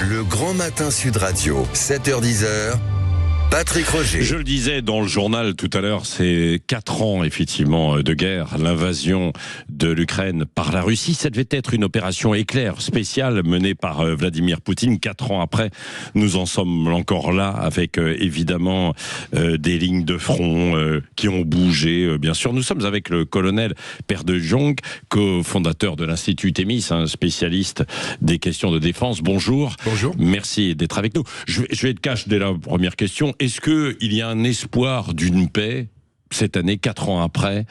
Le Grand Matin Sud Radio, 7h-10h. Patrick Roger. Je le disais dans le journal tout à l'heure, c'est 4 ans effectivement de guerre, l'invasion de l'Ukraine par la Russie. Ça devait être une opération éclair spéciale menée par Vladimir Poutine. 4 ans après, nous en sommes encore là avec évidemment des lignes de front qui ont bougé. Bien sûr, nous sommes avec le colonel Père de Jong, cofondateur de l'Institut Thémis, un spécialiste des questions de défense. Bonjour. Bonjour. Merci d'être avec nous. Je vais être cash dès la première question. Est-ce qu'il y a un espoir d'une paix cette année, 4 ans après,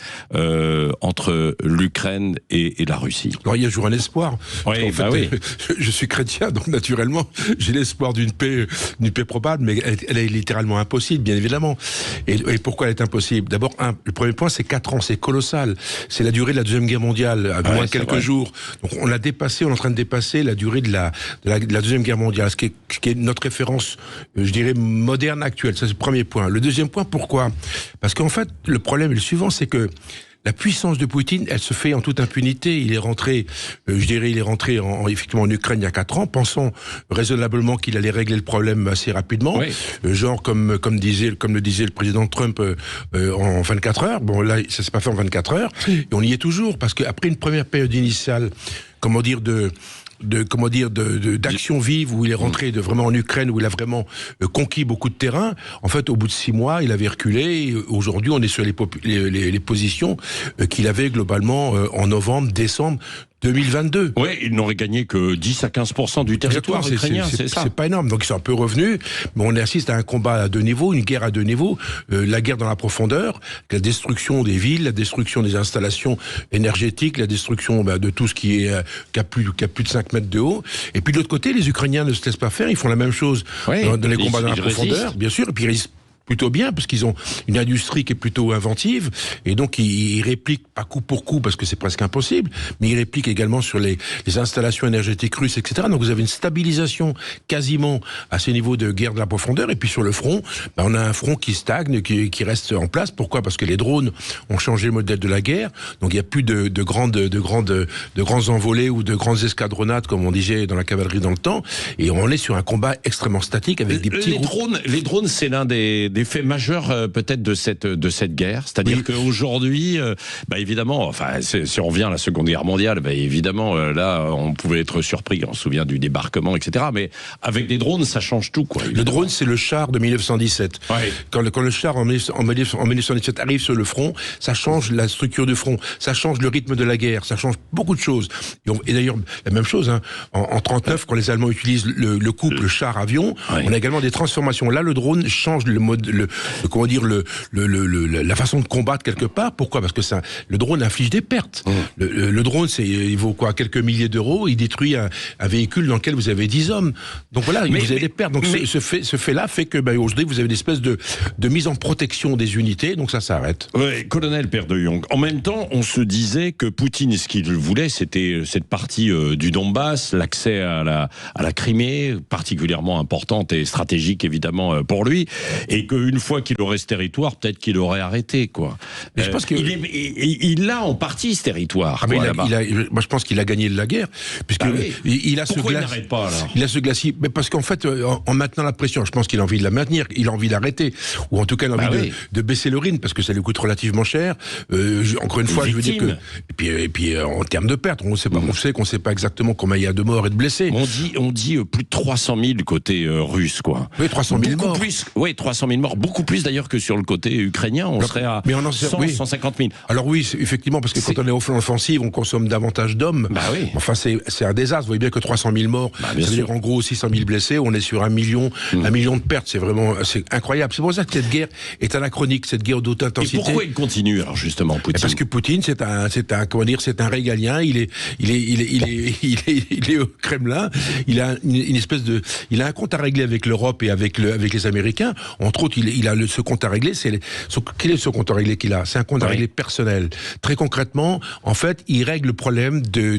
entre l'Ukraine et la Russie? Alors il y a toujours un espoir. Oui, oui. Je suis chrétien, donc naturellement, j'ai l'espoir d'une paix probable, mais elle est littéralement impossible, bien évidemment. Et pourquoi elle est impossible? D'abord, le premier point, c'est 4 ans, c'est colossal. C'est la durée de la Deuxième Guerre mondiale, à moins quelques jours. Donc on l'a dépassé, on est en train de dépasser la durée de la Deuxième Guerre mondiale, ce qui est notre référence, je dirais, moderne, actuelle. Ça, c'est le premier point. Le deuxième point, pourquoi? Parce qu'en fait, le problème est le suivant, c'est que la puissance de Poutine, elle se fait en toute impunité. Il est rentré, effectivement en Ukraine il y a 4 ans, pensant raisonnablement qu'il allait régler le problème assez rapidement. Oui. Genre comme le disait le président Trump en 24 heures. Bon là, ça s'est pas fait en 24 heures. Et on y est toujours, parce qu'après une première période initiale, d'action vive, où il est rentré vraiment en Ukraine, où il a vraiment conquis beaucoup de terrain. En fait, au bout de 6 mois, il avait reculé. Et aujourd'hui, on est sur les positions qu'il avait globalement en novembre, décembre 2022. Oui, ils n'auraient gagné que 10 à 15% du territoire ukrainien, c'est ça. C'est pas énorme, donc ils sont un peu revenus, mais on assiste à un combat à 2 niveaux, une guerre à 2 niveaux, la guerre dans la profondeur, la destruction des villes, la destruction des installations énergétiques, la destruction de tout ce qui a plus de 5 mètres de haut, et puis de l'autre côté, les Ukrainiens ne se laissent pas faire, ils font la même chose dans les combats dans la profondeur, bien sûr, et puis ils résistent plutôt bien, parce qu'ils ont une industrie qui est plutôt inventive, et donc ils répliquent, pas coup pour coup, parce que c'est presque impossible, mais ils répliquent également sur les installations énergétiques russes, etc. Donc vous avez une stabilisation quasiment à ces niveaux de guerre de la profondeur, et puis sur le front, on a un front qui stagne, qui reste en place. Pourquoi? Parce que les drones ont changé le modèle de la guerre, donc il n'y a plus de grands envolées ou de grandes escadronnades, comme on disait dans la cavalerie dans le temps, et on est sur un combat extrêmement statique avec des petits groupes. Les drones, c'est l'un des faits majeurs peut-être de cette guerre, c'est-à-dire qu'aujourd'hui, évidemment, enfin, si on revient à la Seconde Guerre mondiale, évidemment, là, on pouvait être surpris, on se souvient du débarquement, etc. Mais avec des drones, ça change tout, quoi. Le drone, c'est le char de 1917. Ouais. Quand le char en 1917 arrive sur le front, ça change la structure du front, ça change le rythme de la guerre, ça change beaucoup de choses. Et d'ailleurs, la même chose, en 39, quand les Allemands utilisent le couple char-avion, on a également des transformations. Là, le drone change le mode, la façon de combattre quelque part. Pourquoi? Parce que le drone inflige des pertes. Le drone, il vaut quoi? Quelques milliers d'euros. Il détruit un véhicule dans lequel vous avez 10 hommes. Donc voilà, vous avez des pertes. Donc ce fait-là fait que aujourd'hui, vous avez une espèce de mise en protection des unités. Donc ça s'arrête. Oui, colonel Père de Jong. En même temps, on se disait que Poutine, ce qu'il voulait, c'était cette partie du Donbass, l'accès à la Crimée, particulièrement importante et stratégique évidemment pour lui, et qu'une fois qu'il aurait ce territoire, peut-être qu'il aurait arrêté, quoi. Mais je pense il a en partie ce territoire. Moi, je pense qu'il a gagné la guerre, puisque il a Pourquoi il n'arrête pas, alors? Il a ce glacis, mais parce qu'en fait, en maintenant la pression, je pense qu'il a envie de la maintenir, il a envie d'arrêter, ou en tout cas, il a envie de baisser le rythme, parce que ça lui coûte relativement cher. Encore une fois, je veux dire que, et puis en termes de pertes, on sait qu'on sait pas exactement combien il y a de morts et de blessés. On dit plus de 300 000 côté russe, quoi. Oui, 300 000 morts. Oui, 300 000 morts, beaucoup plus d'ailleurs que sur le côté ukrainien, on serait à 150 000. Alors oui, effectivement, parce que quand on est en offensive, on consomme davantage d'hommes. Enfin, c'est un désastre. Vous voyez bien que 300 000 morts, ça veut dire en gros 600 000 blessés, on est sur 1 million de pertes. C'est incroyable. C'est pour ça que cette guerre est anachronique, cette guerre d'autre intensité. Et pourquoi il continue, alors, justement, Poutine? Parce que Poutine, c'est un régalien, il est au Kremlin, il a une espèce il a un compte à régler avec l'Europe et avec les Américains, entre autres compte, il a ce compte à régler. Quel est ce compte à régler qu'il a? C'est un compte à régler personnel. Très concrètement, en fait, il règle le problème de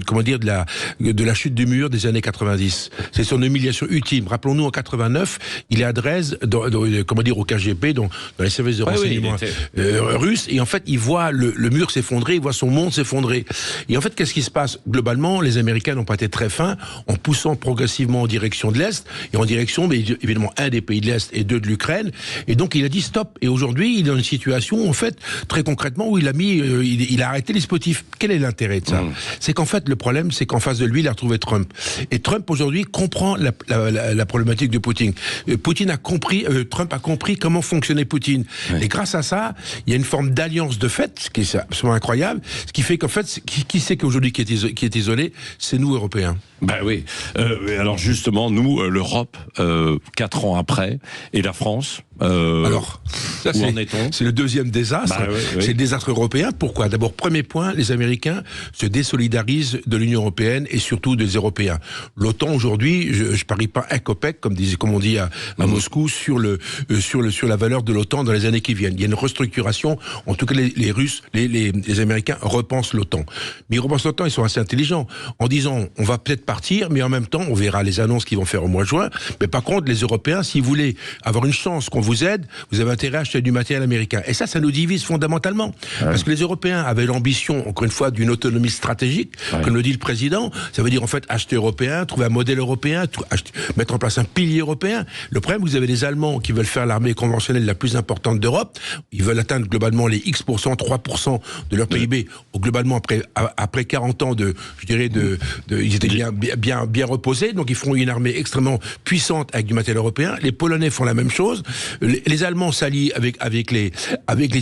la chute du mur des années 90. C'est son humiliation ultime. Rappelons-nous, en 89, il est à Dresde, au KGB, dans les services de renseignement russes, et en fait, il voit le mur s'effondrer, il voit son monde s'effondrer. Et en fait, qu'est-ce qui se passe? Globalement, les Américains n'ont pas été très fins en poussant progressivement en direction de l'Est, et en direction, mais évidemment, un des pays de l'Est et deux de l'Ukraine. Et donc, il a dit stop. Et aujourd'hui, il est dans une situation, en fait, très concrètement, où il a arrêté les spotifs. Quel est l'intérêt de ça? C'est qu'en fait, le problème, c'est qu'en face de lui, il a retrouvé Trump. Et Trump, aujourd'hui, comprend la problématique de Poutine. Trump a compris comment fonctionnait Poutine. Et grâce à ça, il y a une forme d'alliance de fait, ce qui est absolument incroyable, ce qui fait qu'en fait, qui sait qu'aujourd'hui qui est isolé, c'est nous, Européens. Ben oui. Alors justement, nous, l'Europe, 4 ans après, et la France, alors, ça, où en est-on? C'est le deuxième désastre. C'est le désastre européen. Pourquoi? D'abord, premier point, les Américains se désolidarisent de l'Union européenne et surtout des Européens. L'OTAN aujourd'hui, je parie pas un copec, comme on dit à Moscou, sur la valeur de l'OTAN dans les années qui viennent. Il y a une restructuration. En tout cas, les Russes, les Américains repensent l'OTAN. Mais ils repensent l'OTAN, ils sont assez intelligents en disant, on va peut-être partir, mais en même temps, on verra les annonces qu'ils vont faire au mois de juin. Mais par contre, les Européens, si vous voulez avoir une chance qu'on vous aide, vous avez intérêt à acheter du matériel américain. Et ça nous divise fondamentalement. Parce que les Européens avaient l'ambition, encore une fois, d'une autonomie stratégique, comme le dit le président. Ça veut dire, en fait, acheter européen, trouver un modèle européen, mettre en place un pilier européen. Le problème, vous avez les Allemands qui veulent faire l'armée conventionnelle la plus importante d'Europe. Ils veulent atteindre globalement les X%, 3% de leur PIB. Globalement, après 40 ans ils étaient bien reposés. Donc, ils feront une armée extrêmement puissante avec du matériel européen. Les Polonais font la même chose. Les Allemands s'allient avec les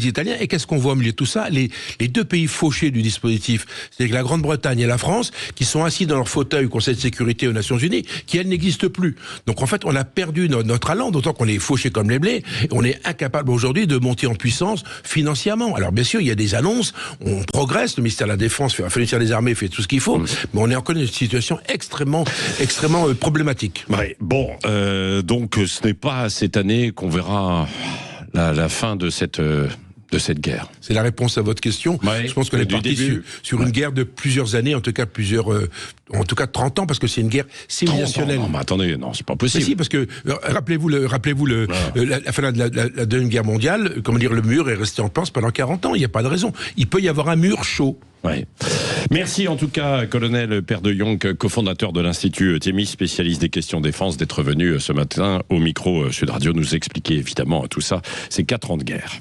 Italiens. Et qu'est-ce qu'on voit au milieu de tout ça? Les deux pays fauchés du dispositif, c'est la Grande-Bretagne et la France, qui sont assis dans leur fauteuil au Conseil de sécurité aux Nations Unies, qui elles n'existent plus. Donc en fait, on a perdu notre allant, d'autant qu'on est fauchés comme les blés, et on est incapable aujourd'hui de monter en puissance financièrement. Alors bien sûr, il y a des annonces, on progresse, le ministère de la Défense, le ministère des Armées fait tout ce qu'il faut, mais on est encore dans une situation extrêmement problématique. Ouais, bon, donc ce n'est pas cette année qu'on verra la fin de cette guerre. C'est la réponse à votre question. Je pense qu'on est parti sur une guerre de plusieurs années, en tout cas 30 ans, parce que c'est une guerre civilisationnelle. Non, mais attendez, non, c'est pas possible. Mais si, parce que rappelez-vous la fin de la Deuxième Guerre mondiale, le mur est resté en place pendant 40 ans. Il n'y a pas de raison. Il peut y avoir un mur chaud. Ouais. Merci en tout cas, colonel Père de Jonck, cofondateur de l'Institut Thémis, spécialiste des questions défense, d'être venu ce matin au micro Sud Radio nous expliquer évidemment tout ça, ces 4 ans de guerre.